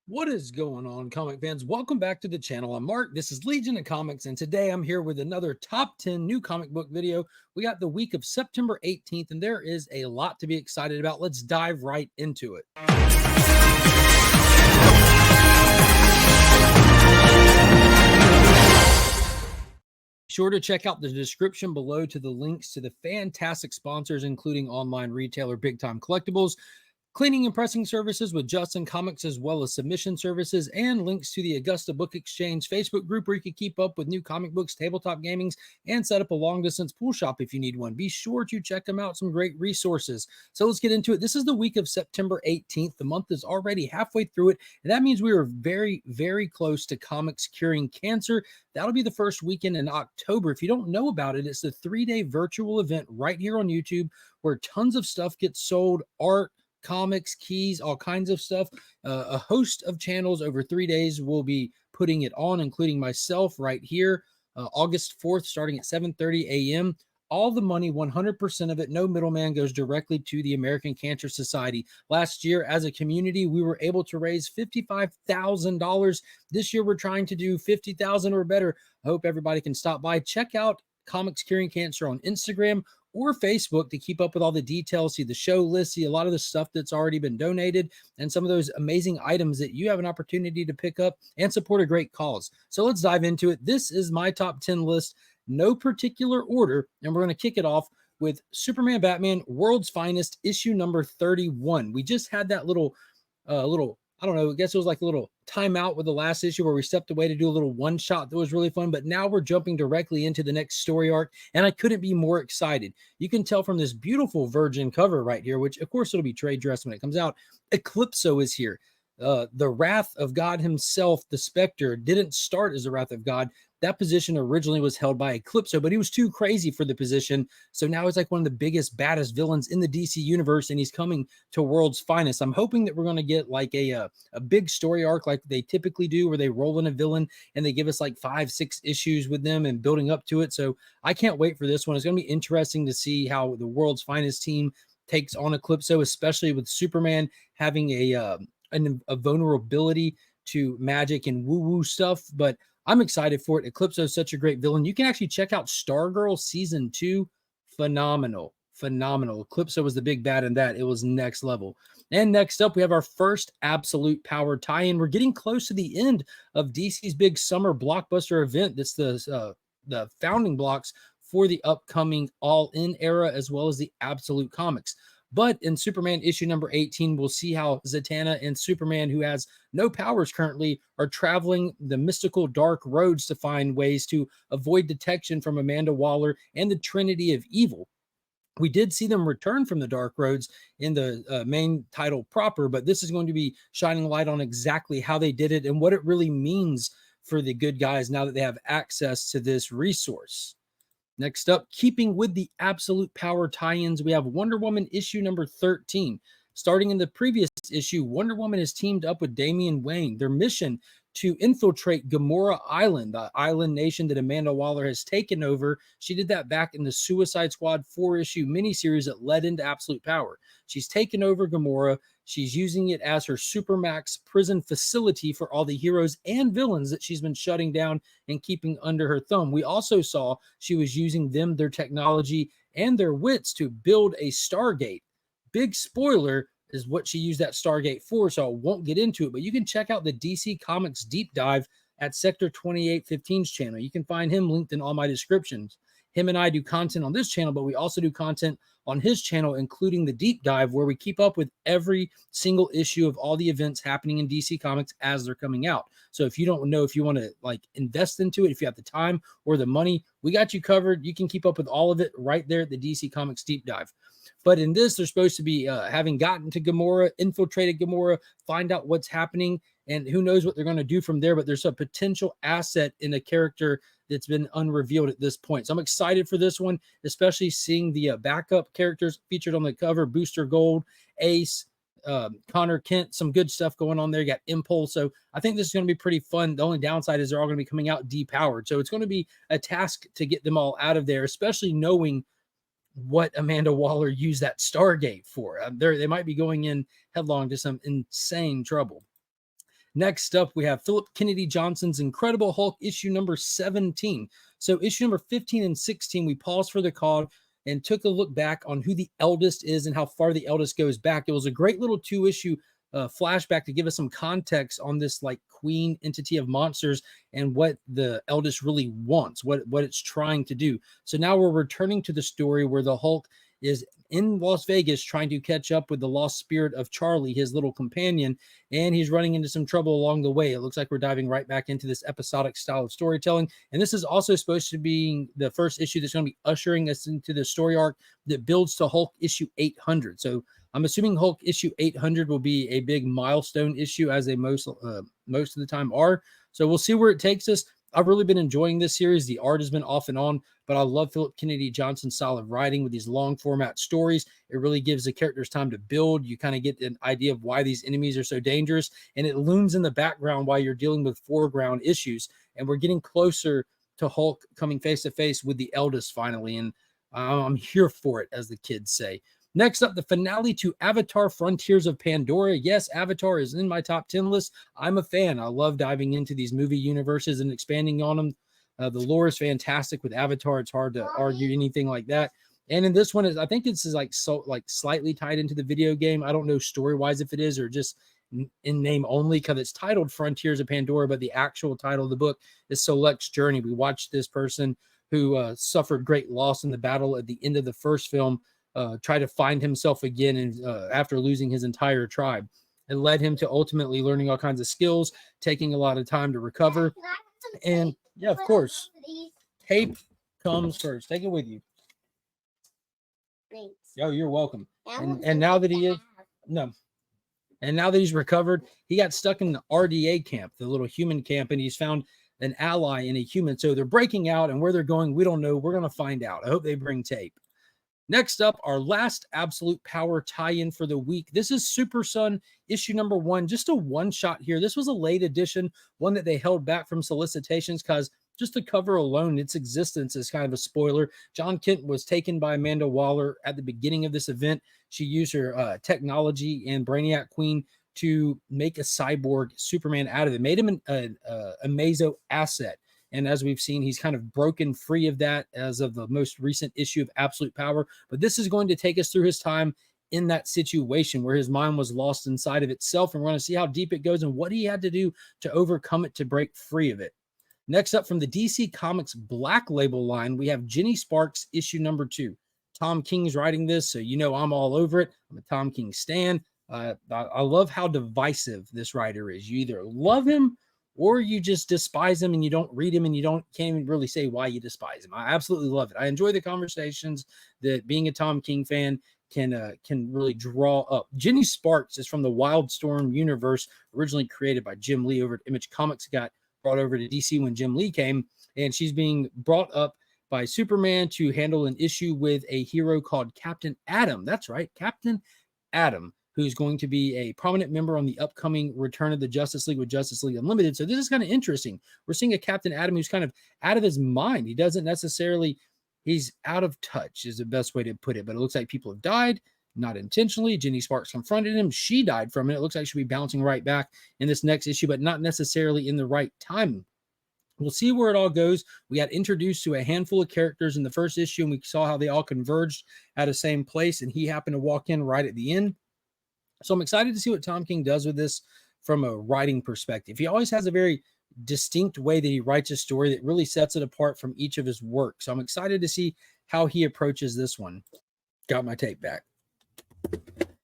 What is going on, comic fans? Welcome back to the channel. I'm Mark. This is Legion of Comics, and today I'm here with another top 10 new comic book video. We got the week of September 18th, and there is a lot to be excited about. Let's dive right into it. Sure to check out the description below to the links to the fantastic sponsors, including online retailer Big Time Collectibles, cleaning and pressing services with JustinComicx, as well as submission services, and links to the Augusta Book Exchange Facebook group where you can keep up with new comic books, tabletop gamings, and set up a long-distance pool shop if you need one. Be sure to check them out, some great resources. So let's get into it. This is the week of September 18th. The month is already halfway through it, and that means we are very, very close to comics curing cancer. That'll be the first weekend in October. If you don't know about it, it's a 3-day virtual event right here on YouTube where tons of stuff gets sold, art, comics, keys, all kinds of stuff. A host of channels over 3 days will be putting it on, including myself right here, August 4th, starting at 7:30 a.m. All the money, 100% of it, no middleman, goes directly to the American Cancer Society. Last year, as a community, we were able to raise $55,000. This year, we're trying to do $50,000 or better. I hope everybody can stop by. Check out Comics Curing Cancer on Instagram or Facebook to keep up with all the details, see the show list, see a lot of the stuff that's already been donated, and some of those amazing items that you have an opportunity to pick up and support a great cause. So let's dive into it. This is my top 10 list, no particular order, and we're going to kick it off with Superman Batman World's Finest, issue number 31. We just had that little I don't know, I guess it was like a little timeout with the last issue where we stepped away to do a little one shot that was really fun, but now we're jumping directly into the next story arc, and I couldn't be more excited. You can tell from this beautiful virgin cover right here, which of course it'll be trade dress when it comes out. Eclipso is here. The Wrath of God himself, the Spectre, didn't start as the Wrath of God. That position originally was held by Eclipso, but he was too crazy for the position. So now he's like one of the biggest, baddest villains in the DC universe, and he's coming to World's Finest. I'm hoping that we're going to get like a big story arc like they typically do, where they roll in a villain and they give us like 5-6 issues with them and building up to it. So I can't wait for this one. It's going to be interesting to see how the World's Finest team takes on Eclipso, especially with Superman having a vulnerability to magic and woo-woo stuff, but I'm excited for it. Eclipso is such a great villain. You can actually check out Stargirl Season 2. Phenomenal. Eclipso was the big bad in that. It was next level. And next up, we have our first Absolute Power tie-in. We're getting close to the end of DC's big summer blockbuster event. That's the founding blocks for the upcoming All-In era, as well as the Absolute Comics. But in Superman issue number 18, we'll see how Zatanna and Superman, who has no powers currently, are traveling the mystical dark roads to find ways to avoid detection from Amanda Waller and the Trinity of Evil. We did see them return from the dark roads in the main title proper, but this is going to be shining light on exactly how they did it and what it really means for the good guys now that they have access to this resource. Next up, keeping with the Absolute Power tie-ins, we have Wonder Woman issue number 13. Starting in the previous issue, Wonder Woman has teamed up with Damian Wayne. Their mission to infiltrate Gamora Island, the island nation that Amanda Waller has taken over. She did that back in the Suicide Squad 4-issue miniseries that led into Absolute Power. She's taken over Gamora. She's using it as her Supermax prison facility for all the heroes and villains that she's been shutting down and keeping under her thumb. We also saw she was using them, their technology, and their wits to build a Stargate. Big spoiler is what she used that Stargate for, so I won't get into it, but you can check out the DC Comics deep dive at Sector 2815's channel. You can find him linked in all my descriptions. Him and I do content on this channel, but we also do content on his channel, including the deep dive, where we keep up with every single issue of all the events happening in DC Comics as they're coming out. So if you don't know if you want to like invest into it, if you have the time or the money, we got you covered. You can keep up with all of it right there at the DC Comics deep dive. But in this, they're supposed to be having gotten to Gamora, infiltrated Gamora, find out what's happening, and who knows what they're going to do from there. But there's a potential asset in a character that's been unrevealed at this point. So I'm excited for this one, especially seeing the backup characters featured on the cover, Booster Gold, Ace, Connor Kent, some good stuff going on there. You got Impulse. So I think this is going to be pretty fun. The only downside is they're all going to be coming out depowered. So it's going to be a task to get them all out of there, especially knowing what Amanda Waller used that Stargate for. They might be going in headlong to some insane trouble. Next up, we have Philip Kennedy Johnson's Incredible Hulk issue number 17. So issue number 15 and 16, we paused for the call and took a look back on who the eldest is and how far the eldest goes back. It was a great little 2-issue flashback to give us some context on this like queen entity of monsters and what the eldest really wants, what it's trying to do. So now we're returning to the story where the Hulk is in Las Vegas trying to catch up with the lost spirit of Charlie, his little companion, and he's running into some trouble along the way. It looks like we're diving right back into this episodic style of storytelling, and this is also supposed to be the first issue that's going to be ushering us into the story arc that builds to Hulk issue 800. So I'm assuming Hulk issue 800 will be a big milestone issue, as they most of the time are. So we'll see where it takes us. I've really been enjoying this series. The art has been off and on, but I love Philip Kennedy Johnson's style of writing with these long format stories. It really gives the characters time to build. You kind of get an idea of why these enemies are so dangerous, and it looms in the background while you're dealing with foreground issues. And we're getting closer to Hulk coming face to face with the eldest finally, and I'm here for it, as the kids say. Next up, the finale to Avatar Frontiers of Pandora. Yes, Avatar is in my top 10 list. I'm a fan. I love diving into these movie universes and expanding on them. The lore is fantastic with Avatar. It's hard to argue anything like that. And in this one, I think this is like slightly tied into the video game. I don't know story-wise if it is or just in name only, because it's titled Frontiers of Pandora, but the actual title of the book is Select's Journey. We watched this person who suffered great loss in the battle at the end of the first film try to find himself again, and after losing his entire tribe. It led him to ultimately learning all kinds of skills, taking a lot of time to recover. And yeah, of course, tape comes first. Take it with you. Thanks. Oh, you're welcome. And now that now that he's recovered, he got stuck in the RDA camp, the little human camp, and he's found an ally in a human. So they're breaking out, and where they're going, we don't know. We're going to find out. I hope they bring tape. Next up, our last Absolute Power tie-in for the week. This is Super Sun issue number 1, just a one-shot here. This was a late edition, one that they held back from solicitations because just the cover alone, its existence is kind of a spoiler. John Kent was taken by Amanda Waller at the beginning of this event. She used her technology and Brainiac Queen to make a cyborg Superman out of it. Made him a Mazo asset. And as we've seen, he's kind of broken free of that as of the most recent issue of Absolute Power. But this is going to take us through his time in that situation where his mind was lost inside of itself. And we're going to see how deep it goes and what he had to do to overcome it to break free of it. Next up, from the DC Comics Black Label line, we have Jenny Sparks issue number 2. Tom King's writing this, so you know I'm all over it. I'm a Tom King stan. I love how divisive this writer is. You either love him or you just despise him and you don't read him and you can't even really say why you despise him. I absolutely love it. I enjoy the conversations that being a Tom King fan can really draw up. Jenny Sparks is from the Wildstorm universe, originally created by Jim Lee over at Image Comics, got brought over to DC when Jim Lee came, and she's being brought up by Superman to handle an issue with a hero called Captain Atom. That's right, Captain Atom, who's going to be a prominent member on the upcoming Return of the Justice League with Justice League Unlimited. So this is kind of interesting. We're seeing a Captain Atom who's kind of out of his mind. He doesn't necessarily, he's out of touch is the best way to put it, but it looks like people have died, not intentionally. Jenny Sparks confronted him. She died from it. It looks like she'll be bouncing right back in this next issue, but not necessarily in the right time. We'll see where it all goes. We got introduced to a handful of characters in the first issue, and we saw how they all converged at the same place, and he happened to walk in right at the end. So I'm excited to see what Tom King does with this from a writing perspective. He always has a very distinct way that he writes a story that really sets it apart from each of his work. So I'm excited to see how he approaches this one. Got my tape back.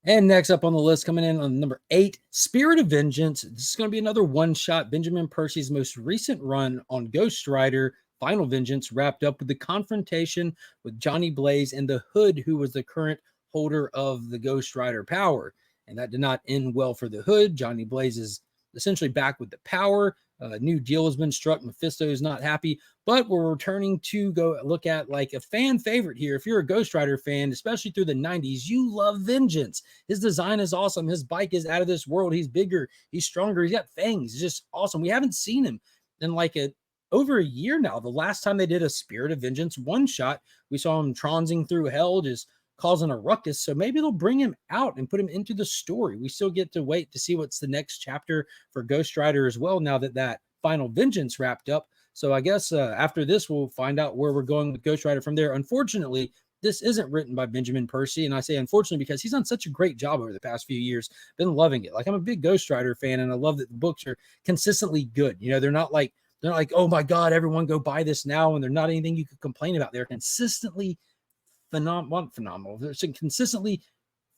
And next up on the list, coming in on number 8, Spirit of Vengeance. This is going to be another one-shot. Benjamin Percy's most recent run on Ghost Rider, Final Vengeance, wrapped up with the confrontation with Johnny Blaze and the Hood, who was the current holder of the Ghost Rider power. And that did not end well for the Hood. Johnny Blaze is essentially back with the power. A new deal has been struck. Mephisto is not happy, but we're returning to go look at like a fan favorite here. If you're a Ghost Rider fan, especially through the 90s, you love Vengeance. His design is awesome. His bike is out of this world. He's bigger. He's stronger. He's got fangs. It's just awesome. We haven't seen him in like over a year now. The last time they did a Spirit of Vengeance one shot, we saw him transing through hell, just causing a ruckus. So maybe they'll bring him out and put him into the story. We still get to wait to see what's the next chapter for Ghost Rider as well, now that that Final Vengeance wrapped up. So I guess after this, we'll find out where we're going with Ghost Rider from there. Unfortunately, this isn't written by Benjamin Percy, and I say unfortunately because he's done such a great job over the past few years. Been loving it. Like, I'm a big Ghost Rider fan, and I love that the books are consistently good. You know, they're not like, oh my God, everyone go buy this now, and they're not anything you could complain about. They're consistently phenomenal. They're consistently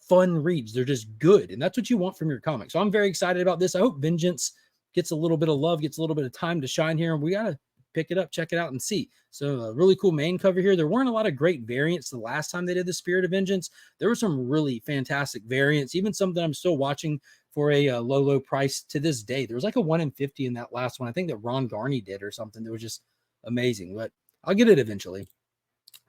fun reads. They're just good, and that's what you want from your comic. So I'm very excited about this. I hope Vengeance gets a little bit of love, gets a little bit of time to shine here, and we gotta pick it up, check it out, and see. So a really cool main cover here. There weren't a lot of great variants the last time they did the Spirit of Vengeance. There were some really fantastic variants, even some that I'm still watching for a low price to this day. There was like a 1 in 50 in that last one. I think that Ron Garney did or something. That was just amazing, but I'll get it eventually.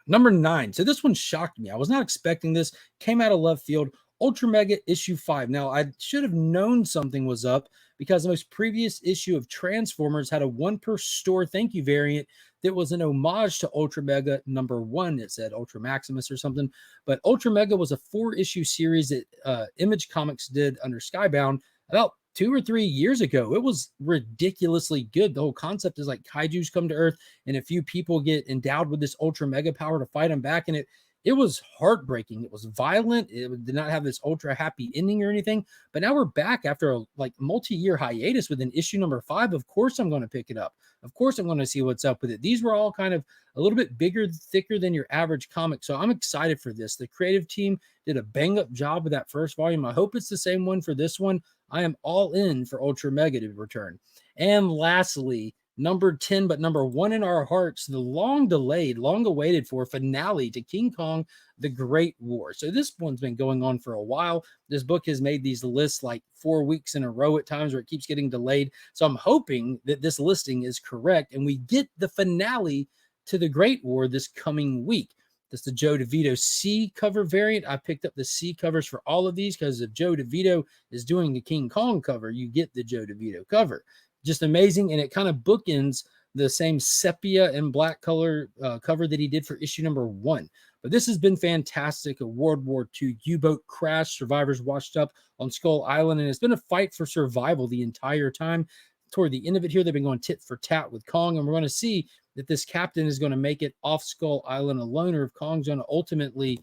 Number 9. So this one shocked me. I was not expecting this. Came out of left field. Ultra Mega issue 5. Now, I should have known something was up because the most previous issue of Transformers had a 1 per store thank you variant that was an homage to Ultra Mega number 1. It said Ultra Maximus or something. But Ultra Mega was a 4-issue series that Image Comics did under Skybound about 2 or 3 years ago. It was ridiculously good. The whole concept is like kaijus come to Earth and a few people get endowed with this ultra mega power to fight them back. And it was heartbreaking. It was violent. It did not have this ultra happy ending or anything. But now we're back after a like multi-year hiatus with an issue number 5. Of course, I'm going to pick it up. Of course, I'm going to see what's up with it. These were all kind of a little bit bigger, thicker than your average comic. So I'm excited for this. The creative team did a bang up job with that first volume. I hope it's the same one for this one. I am all in for Ultra Mega to return. And lastly, number 10, but number 1 in our hearts, the long delayed, long awaited for finale to King Kong, The Great War. So this one's been going on for a while. This book has made these lists like 4 weeks in a row at times where it keeps getting delayed. So I'm hoping that this listing is correct and we get the finale to The Great War this coming week. That's the Joe DeVito C cover variant. I picked up the C covers for all of these because if Joe DeVito is doing the King Kong cover, you get the Joe DeVito cover. Just amazing, and it kind of bookends the same sepia and black color cover that he did for issue number 1. But this has been fantastic. A World War II U-boat crash. Survivors washed up on Skull Island, and it's been a fight for survival the entire time. Toward the end of it here, they've been going tit for tat with Kong, and we're going to see that this captain is going to make it off Skull Island alone, or if Kong's going to ultimately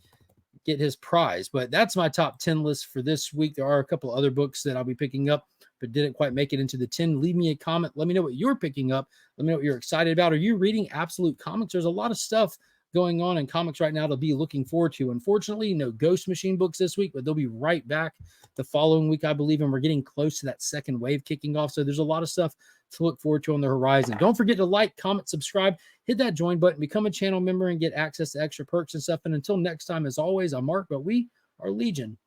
get his prize. But that's my top 10 list for this week. There are a couple other books that I'll be picking up, but didn't quite make it into the 10. Leave me a comment. Let me know what you're picking up. Let me know what you're excited about. Are you reading Absolute Comics? There's a lot of stuff going on in comics right now to be looking forward to. Unfortunately, no Ghost Machine books this week, but they'll be right back the following week, I believe, and we're getting close to that second wave kicking off. So there's a lot of stuff to look forward to on the horizon. Don't forget to like, comment, subscribe, hit that join button, become a channel member, and get access to extra perks and stuff. And until next time, as always, I'm Mark, but we are Legion.